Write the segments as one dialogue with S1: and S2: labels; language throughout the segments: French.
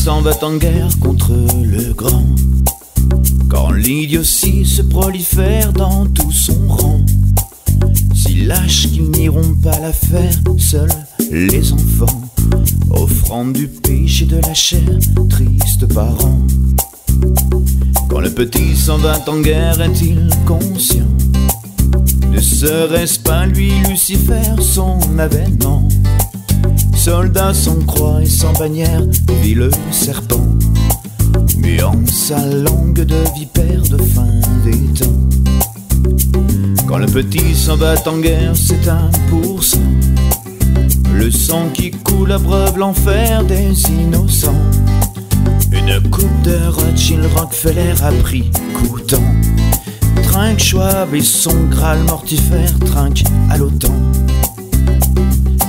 S1: s'en va en guerre contre le grand, quand l'idiotie se prolifère dans tout son rang, si lâches qu'ils n'iront pas la faire, seuls les enfants, offrande du péché de la chair, tristes parents. Quand le petit s'en va en guerre, est-il conscient? Ne serait-ce pas lui Lucifer, son avènement? Soldat sans croix et sans bannière, vit le serpent, muant sa langue de vipère de fin des temps. Quand le petit s'en va en guerre, c'est 1%. Le sang qui coule abreuve l'enfer des innocents. Une coupe de Rothschild Rockefeller a pris coûtant. Trinque Schwab et son Graal mortifère trinque à l'OTAN.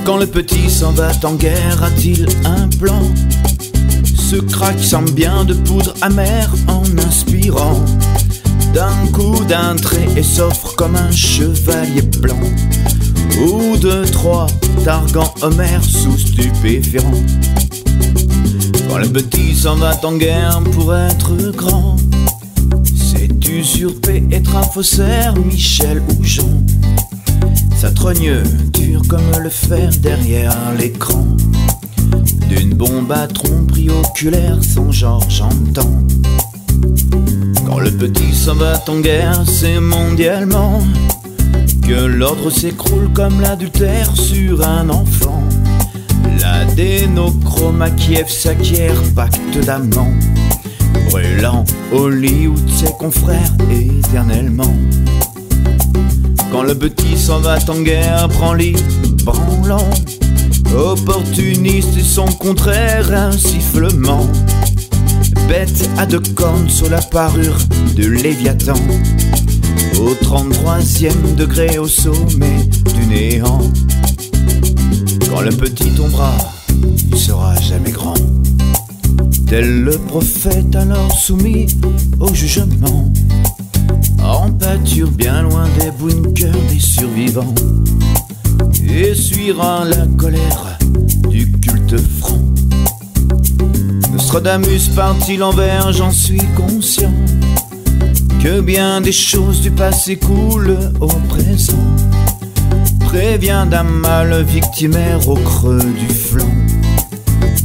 S1: Quand le petit s'en va en guerre, a-t-il un plan? Se craquant bien de poudre amère en inspirant d'un coup d'un trait et s'offre comme un chevalier blanc, ou de Troie targuant Homère sous stupéfiant. Quand le petit s'en va en guerre pour être grand, c'est usurper, être un faussaire, Michel ou Jean. Sa trogne dure comme le fer derrière l'écran d'une bombe à tromperie oculaire sans Georges en temps. Quand le petit s'en va en guerre, c'est mondialement que l'ordre s'écroule comme l'adultère sur un enfant. L'adénochrome à Kiev s'acquiert, pacte d'amant, brûlant Hollywood ses confrères éternellement. Quand le petit s'en va en guerre, prend les branlants, opportuniste et son contraire, un sifflement. Bête à 2 cornes sur la parure de Léviathan, au 33e degré au sommet du néant. Quand le petit tombera, il sera jamais grand, tel le prophète alors soumis au jugement, en pâture bien loin des bunkers des survivants, essuiera la colère du culte franc. Nostradamus part-il envers, j'en suis conscient, que bien des choses du passé coulent au présent, prévient d'un mal victimaire au creux du flanc,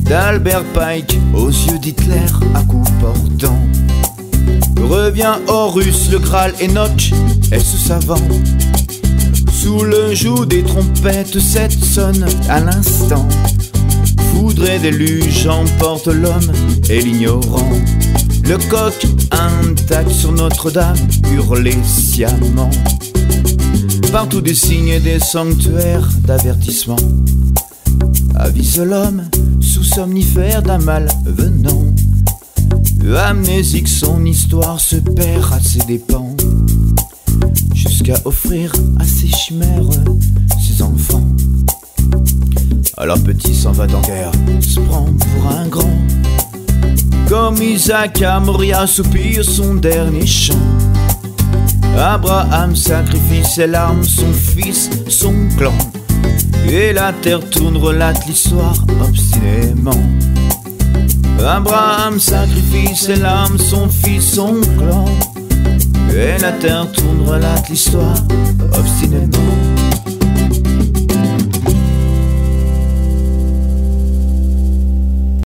S1: d'Albert Pike aux yeux d'Hitler à coups portants. Revient Horus, le Graal Enoch, est-ce savant? Sous le joug des trompettes, 7 sonne à l'instant. Foudre et déluge emporte l'homme et l'ignorant. Le coq intact sur Notre-Dame hurlait sciemment. Partout des signes et des sanctuaires d'avertissement avise l'homme sous somnifère d'un mal venant. Amnésique, son histoire se perd à ses dépens, jusqu'à offrir à ses chimères ses enfants. Alors petit s'en va en guerre, se prend pour un grand, comme Isaac à Moria soupire son dernier chant. Abraham sacrifie ses larmes, son fils, son clan, et la terre tourne, relate l'histoire obstinément. Abraham sacrifie ses larmes, son fils, son clan, et la terre tourne, relate l'histoire obstinément.